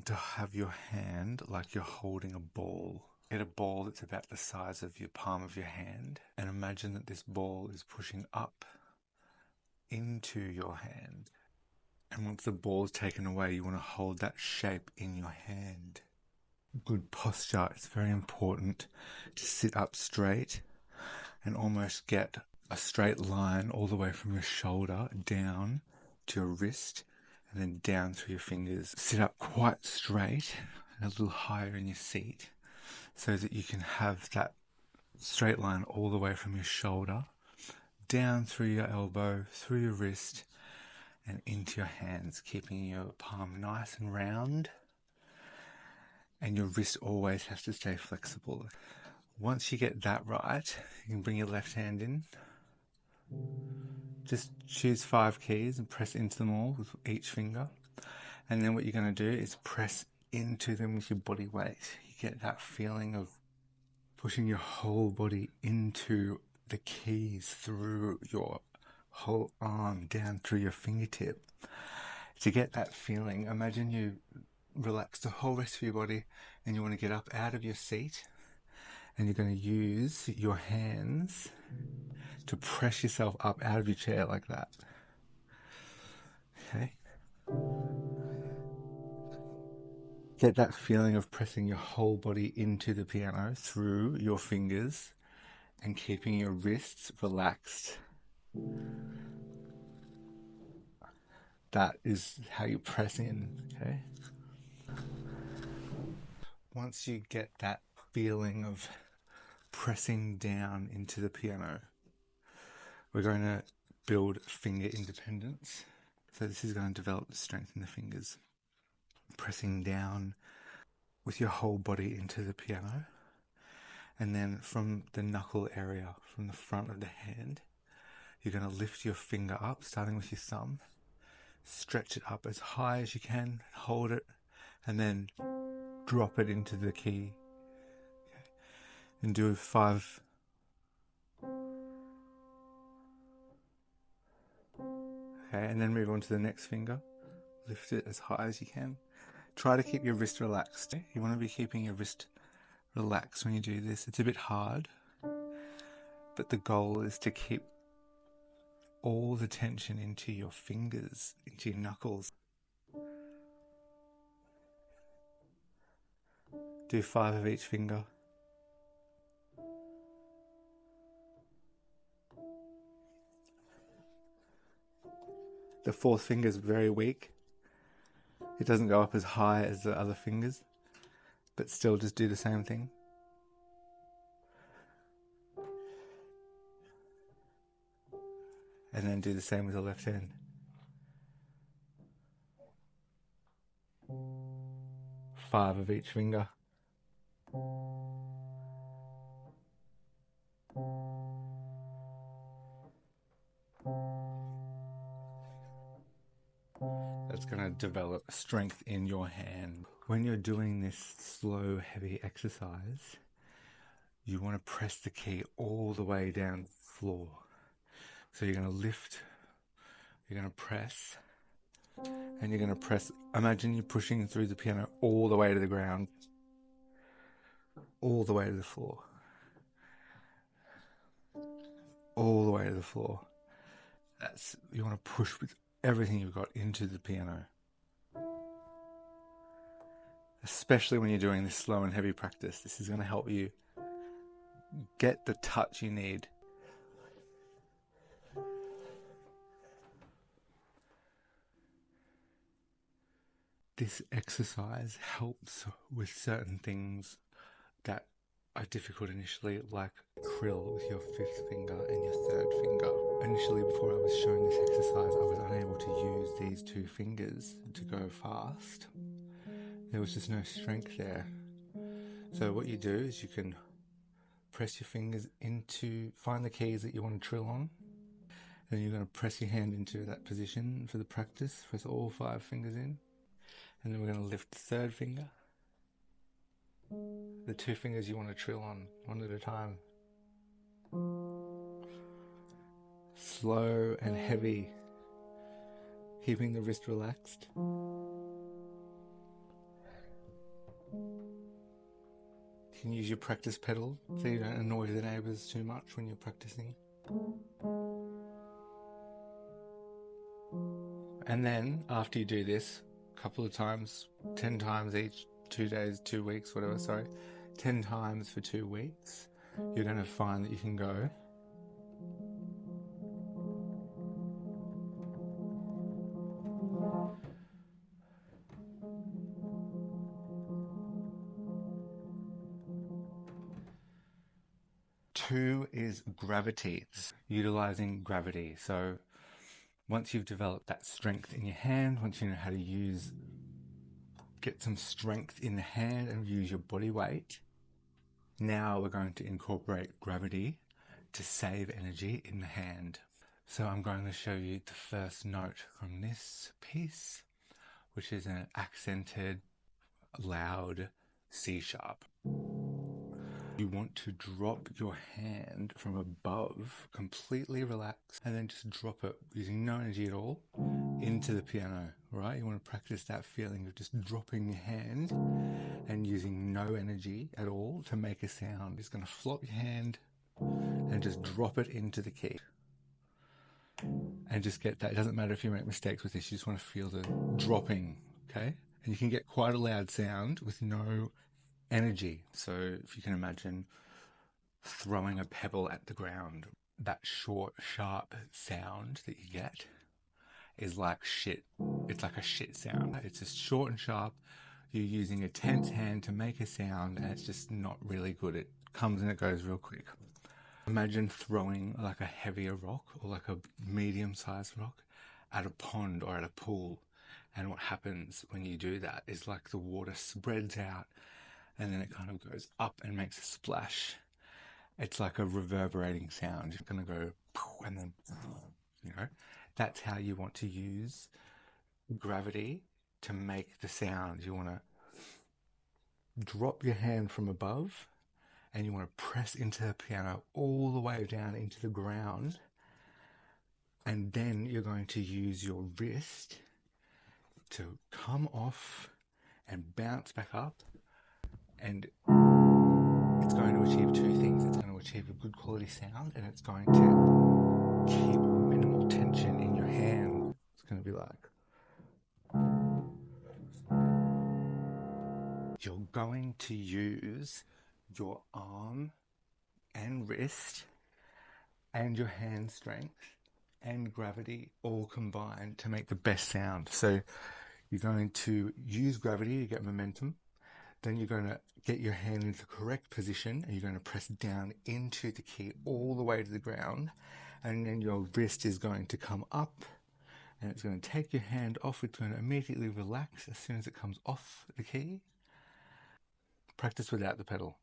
want to have your hand like you're holding a ball. Get a ball that's about the size of your palm of your hand, and imagine that this ball is pushing up into your hand. And once the ball is taken away, you want to hold that shape in your hand. Good posture. It's very important to sit up straight and almost get a straight line all the way from your shoulder down to your wrist and then down through your fingers. Sit up quite straight and a little higher in your seat so that you can have that straight line all the way from your shoulder down through your elbow, through your wrist and into your hands, keeping your palm nice and round, and your wrist always has to stay flexible. Once you get that right, you can bring your left hand in. Just choose 5 keys and press into them all with each finger. And then what you're going to do is press into them with your body weight. You get that feeling of pushing your whole body into the keys through your whole arm down through your fingertip. To get that feeling, imagine you relax the whole rest of your body and you want to get up out of your seat, and you're going to use your hands to press yourself up out of your chair like that. Okay? Get that feeling of pressing your whole body into the piano through your fingers and keeping your wrists relaxed. That is how you press in, okay? Once you get that feeling of pressing down into the piano, we're going to build finger independence. So this is going to develop the strength in the fingers. Pressing down with your whole body into the piano. And then from the knuckle area, from the front of the hand, you're going to lift your finger up, starting with your thumb. Stretch it up as high as you can, hold it, and then drop it into the key. Okay. And do 5. Okay, and then move on to the next finger. Lift it as high as you can. Try to keep your wrist relaxed. You want to be keeping your wrist relaxed when you do this. It's a bit hard, but the goal is to keep all the tension into your fingers, into your knuckles. Do 5 of each finger. The 4th finger is very weak. It doesn't go up as high as the other fingers, but still just do the same thing. And then do the same with the left hand. 5 of each finger. That's going to develop strength in your hand. When you're doing this slow, heavy exercise, you want to press the key all the way down the floor. So you're going to lift, you're going to press, and you're going to press. Imagine you're pushing through the piano all the way to the ground, all the way to the floor, all the way to the floor. You want to push with everything you've got into the piano. Especially when you're doing this slow and heavy practice, this is going to help you get the touch you need. This exercise helps with certain things that are difficult initially, like krill with your 5th finger and your 3rd finger. Initially, before I was showing this exercise, I was unable to use these 2 fingers to go fast. There was just no strength there. So what you do is you can press your fingers into, find the keys that you want to trill on, and you're going to press your hand into that position for the practice. Press all 5 fingers in, and then we're going to lift the 3rd finger. The 2 fingers you want to trill on, one at a time. Slow and heavy, keeping the wrist relaxed. You can use your practice pedal so you don't annoy the neighbours too much when you're practicing. And then after you do this a couple of times, 10 times each, 2 days, 2 weeks, whatever, sorry, 10 times for 2 weeks, you're going to find that you can go Two is gravity, utilizing gravity. So once you've developed that strength in your hand, once you know how to get some strength in the hand and use your body weight, now we're going to incorporate gravity to save energy in the hand. So I'm going to show you the first note from this piece, which is an accented, loud C sharp. You want to drop your hand from above, completely relaxed, and then just drop it using no energy at all into the piano, right? You want to practice that feeling of just dropping your hand and using no energy at all to make a sound. Just going to flop your hand and just drop it into the key. And just get that. It doesn't matter if you make mistakes with this, you just want to feel the dropping, okay? And you can get quite a loud sound with no energy. So if you can imagine throwing a pebble at the ground, that short, sharp sound that you get is like shit. It's like a shit sound. It's just short and sharp. You're using a tense hand to make a sound, and it's just not really good. It comes and it goes real quick. Imagine throwing like a heavier rock or like a medium-sized rock at a pond or at a pool. And what happens when you do that is like the water spreads out and then it kind of goes up and makes a splash. It's like a reverberating sound. You're going to go and then, you know, that's how you want to use gravity to make the sound. You want to drop your hand from above and you want to press into the piano all the way down into the ground. And then you're going to use your wrist to come off and bounce back up. And it's going to achieve two things. It's going to achieve a good quality sound, and it's going to keep minimal tension in your hand. It's going to be like, you're going to use your arm and wrist and your hand strength and gravity all combined to make the best sound. So you're going to use gravity to get momentum. Then you're going to get your hand into the correct position and you're going to press down into the key all the way to the ground. And then your wrist is going to come up and it's going to take your hand off. It's going to immediately relax as soon as it comes off the key. Practice without the pedal.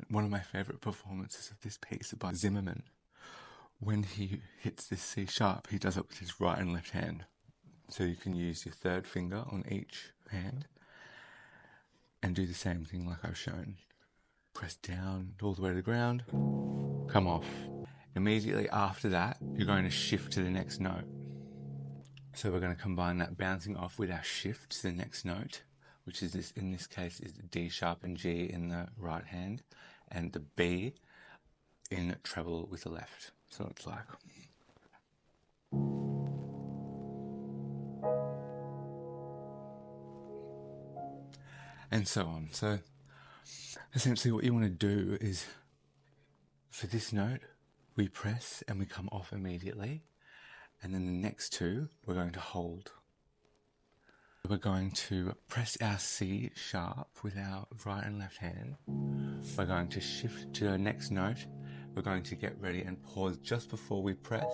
One of my favorite performances of this piece is by Zimmerman. When he hits this C sharp, he does it with his right and left hand. So you can use your third finger on each hand and do the same thing like I've shown. Press down all the way to the ground, come off. Immediately after that, you're going to shift to the next note. So we're going to combine that bouncing off with our shift to the next note, which is this, in this case, is D sharp and G in the right hand, and the B in treble with the left. So it's like, and so on. So essentially what you want to do is, for this note, we press and we come off immediately. And then the next two, we're going to hold. We're going to press our C sharp with our right and left hand. We're going to shift to the next note. We're going to get ready and pause just before we press.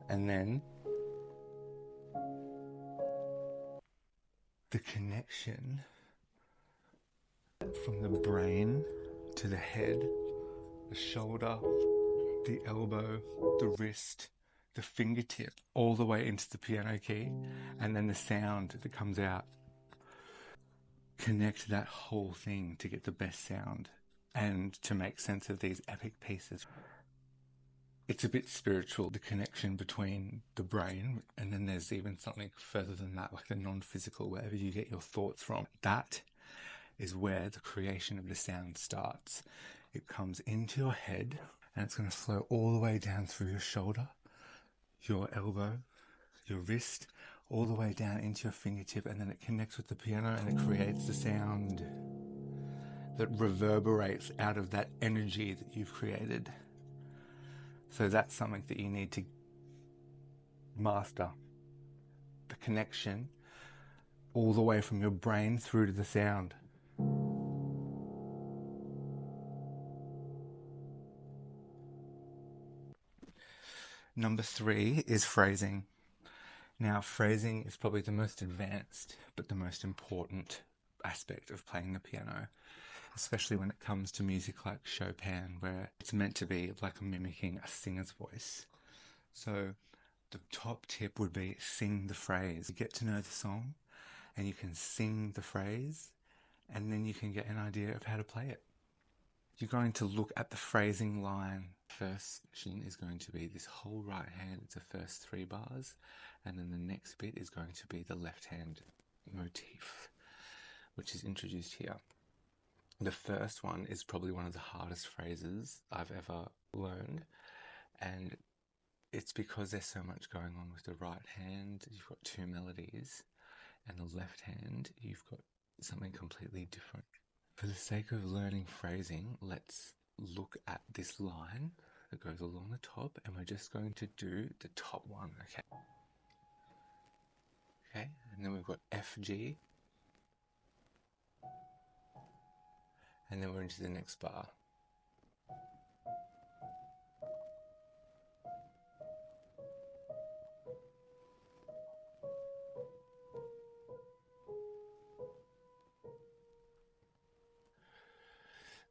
And then the connection from the brain to the head, the shoulder, the elbow, the wrist, the fingertip, all the way into the piano key, and then the sound that comes out. Connect that whole thing to get the best sound and to make sense of these epic pieces. It's a bit spiritual, the connection between the brain, and then there's even something further than that, like the non-physical, wherever you get your thoughts from. That is where the creation of the sound starts. It comes into your head, and it's going to flow all the way down through your shoulder, your elbow, your wrist, all the way down into your fingertip, and then it connects with the piano and it creates the sound that reverberates out of that energy that you've created. So that's something that you need to master. The connection all the way from your brain through to the sound. Number 3 is phrasing. Now, phrasing is probably the most advanced, but the most important aspect of playing the piano, especially when it comes to music like Chopin, where it's meant to be like mimicking a singer's voice. So the top tip would be sing the phrase. You get to know the song, and you can sing the phrase, and then you can get an idea of how to play it. You're going to look at the phrasing line. First section is going to be this whole right hand, it's the first 3 bars, and then the next bit is going to be the left hand motif, which is introduced here. The first one is probably one of the hardest phrases I've ever learned, and it's because there's so much going on with the right hand. You've got 2 melodies, and the left hand, you've got something completely different. For the sake of learning phrasing, let's look at this line that goes along the top, and we're just going to do the top one, okay? Okay, and then we've got F, G, and then we're into the next bar.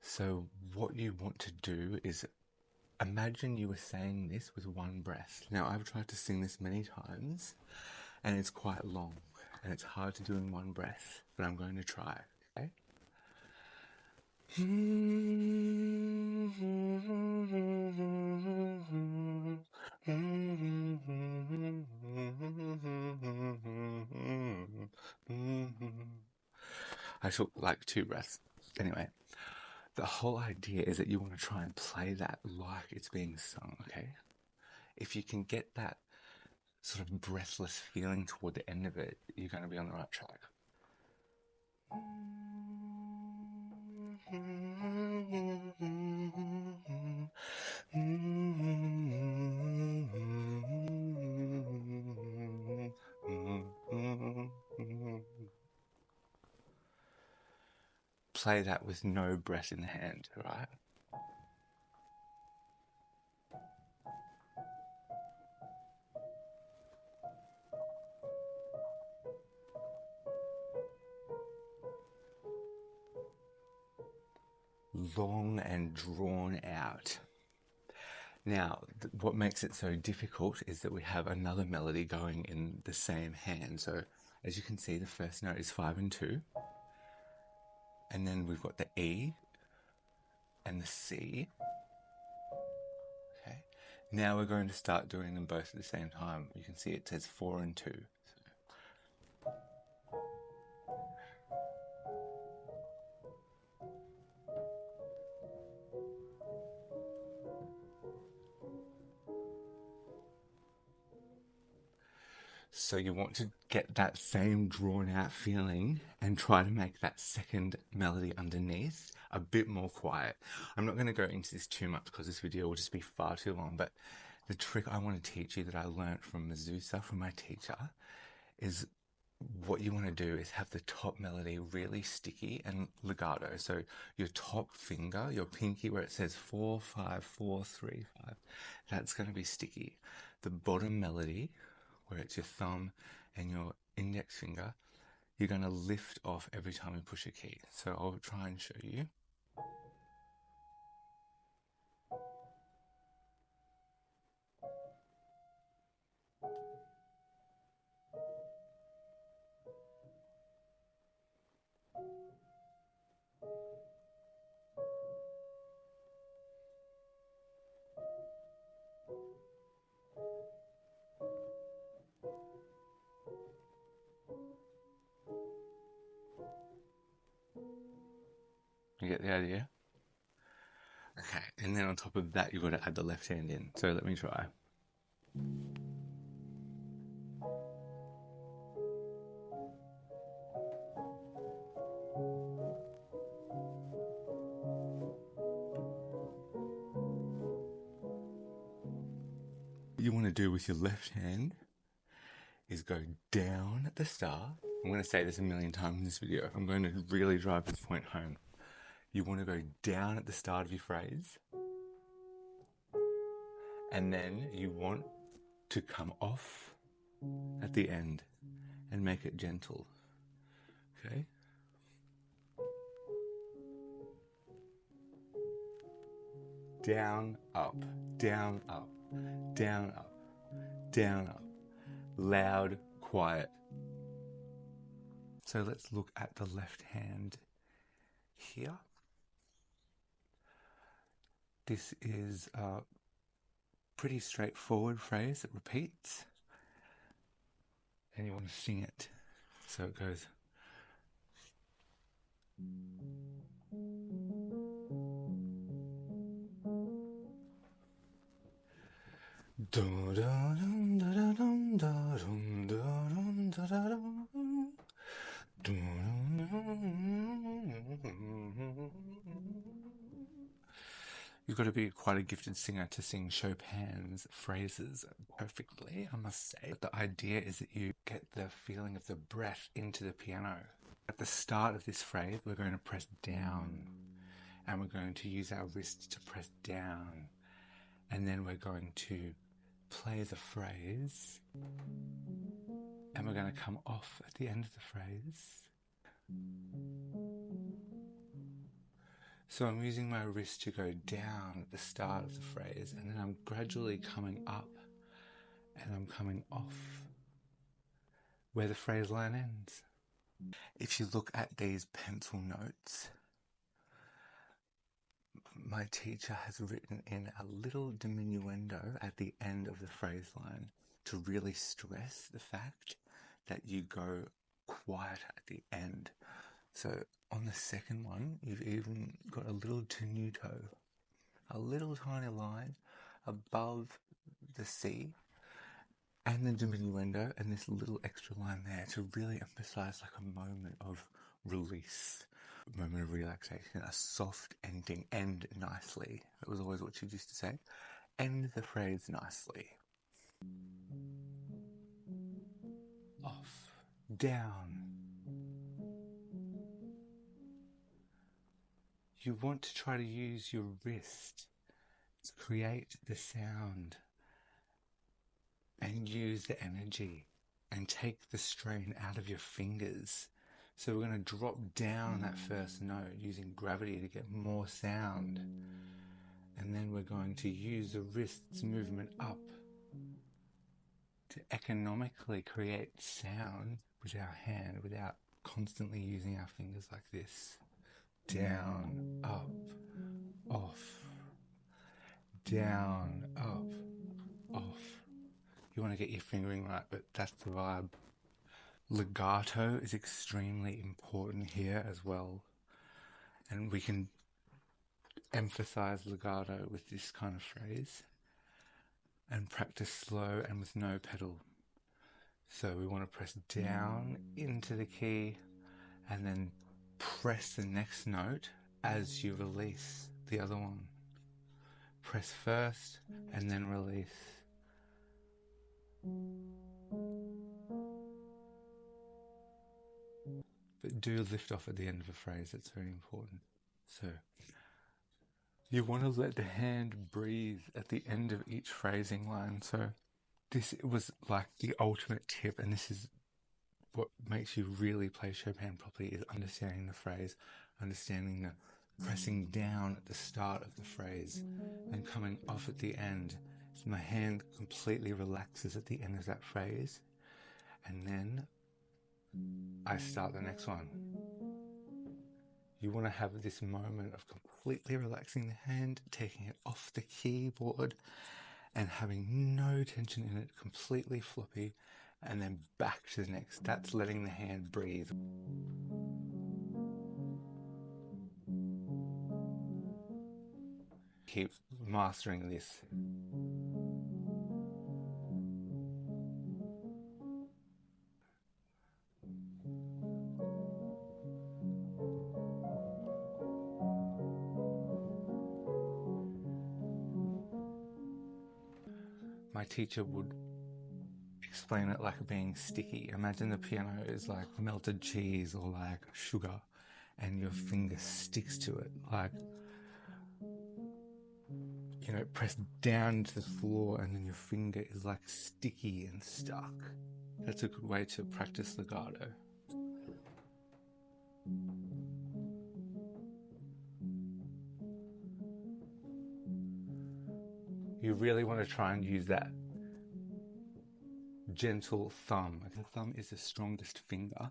So what you want to do is imagine you were saying this with one breath. Now, I've tried to sing this many times, and it's quite long, and it's hard to do in one breath, but I'm going to try, okay? I took like 2 breaths. Anyway, the whole idea is that you want to try and play that like it's being sung, okay? If you can get that sort of breathless feeling toward the end of it, you're going to be on the right track. Play that with no breath in the hand, right? Long and drawn out. Now, what makes it so difficult is that we have another melody going in the same hand. So, as you can see, the first note is 5 and 2. And then we've got the E and the C. Okay. Now we're going to start doing them both at the same time. You can see it says 4 and 2. So you want to get that same drawn out feeling and try to make that second melody underneath a bit more quiet. I'm not going to go into this too much because this video will just be far too long, but the trick I want to teach you that I learned from Mazusa, from my teacher, is what you want to do is have the top melody really sticky and legato. So your top finger, your pinky, where it says 4, 5, 4, 3, 5, that's going to be sticky. The bottom melody, where it's your thumb and your index finger, you're going to lift off every time you push a key. So I'll try and show you. You get the idea? Okay, and then on top of that, you've got to add the left hand in. So let me try. What you want to do with your left hand is go down at the start. I'm going to say this a million times in this video. I'm going to really drive this point home. You want to go down at the start of your phrase, and then you want to come off at the end and make it gentle. Okay? Down, up, down, up, down, up, down, up. Loud, quiet. So let's look at the left hand here. This is a pretty straightforward phrase that repeats, and you want to sing it. So it goes. You've got to be quite a gifted singer to sing Chopin's phrases perfectly, I must say. But the idea is that you get the feeling of the breath into the piano. At the start of this phrase, we're going to press down, and we're going to use our wrists to press down. And then we're going to play the phrase, and we're going to come off at the end of the phrase. So I'm using my wrist to go down at the start of the phrase, and then I'm gradually coming up, and I'm coming off where the phrase line ends. If you look at these pencil notes, my teacher has written in a little diminuendo at the end of the phrase line to really stress the fact that you go quiet at the end. So on the second one, you've even got a little tenuto, a little tiny line above the C and the diminuendo, and this little extra line there to really emphasize like a moment of release, a moment of relaxation, a soft ending. End nicely. That was always what she used to say. End the phrase nicely. Off, down. You want to try to use your wrist to create the sound and use the energy and take the strain out of your fingers. So we're going to drop down that first note using gravity to get more sound. And then we're going to use the wrist's movement up to economically create sound with our hand without constantly using our fingers like this. Down, up, off. Down, up, off. You want to get your fingering right, but that's the vibe. Legato is extremely important here as well. And we can emphasize legato with this kind of phrase and practice slow and with no pedal. So we want to press down into the key and then press the next note as you release the other one. Press first and then release. But do lift off at the end of a phrase, that's very important. So you want to let the hand breathe at the end of each phrasing line. So this was like the ultimate tip, and this is what makes you really play Chopin properly, is understanding the phrase, understanding the pressing down at the start of the phrase and coming off at the end. So my hand completely relaxes at the end of that phrase, and then I start the next one. You want to have this moment of completely relaxing the hand, taking it off the keyboard and having no tension in it, completely floppy, and then back to the next. That's letting the hand breathe. keep mastering this. My teacher would explain it like being sticky. Imagine the piano is like melted cheese or like sugar, and your finger sticks to it, like, you know, press down to the floor, and then your finger is like sticky and stuck. That's a good way to practice legato. You really want to try and use that gentle thumb. The thumb is the strongest finger.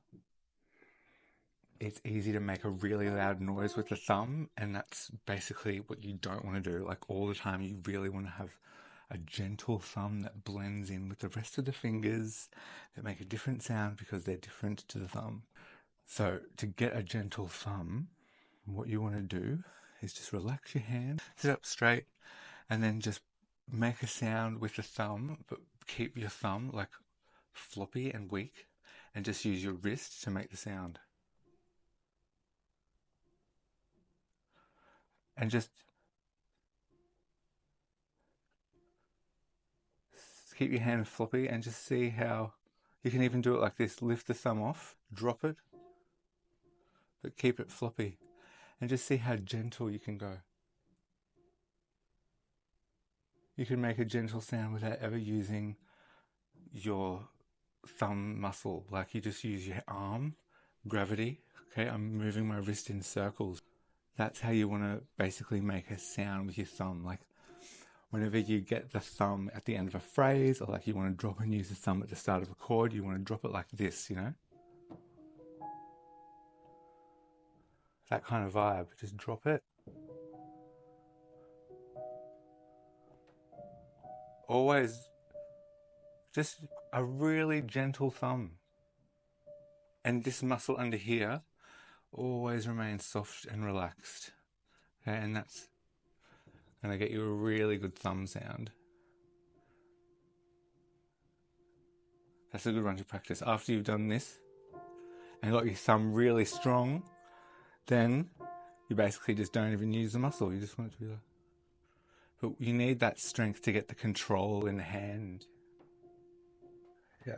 It's easy to make a really loud noise with the thumb, and that's basically what you don't want to do. Like all the time, you really want to have a gentle thumb that blends in with the rest of the fingers that make a different sound because they're different to the thumb. So to get a gentle thumb, what you want to do is just relax your hand, sit up straight, and then just make a sound with the thumb, but keep your thumb like floppy and weak, and just use your wrist to make the sound. And just keep your hand floppy and just see how you can even do it like this. Lift the thumb off, drop it, but keep it floppy, and just see how gentle you can go. You can make a gentle sound without ever using your thumb muscle. Like you just use your arm, gravity. Okay, I'm moving my wrist in circles. That's how you want to basically make a sound with your thumb. Like whenever you get the thumb at the end of a phrase, or like you want to drop and use the thumb at the start of a chord, you want to drop it like this, you know? That kind of vibe. Just drop it. Always just a really gentle thumb. And this muscle under here always remains soft and relaxed. Okay, and that's going to get you a really good thumb sound. That's a good one to practice. After you've done this and got your thumb really strong, then you basically just don't even use the muscle. You just want it to be like... But you need that strength to get the control in the hand. Yeah.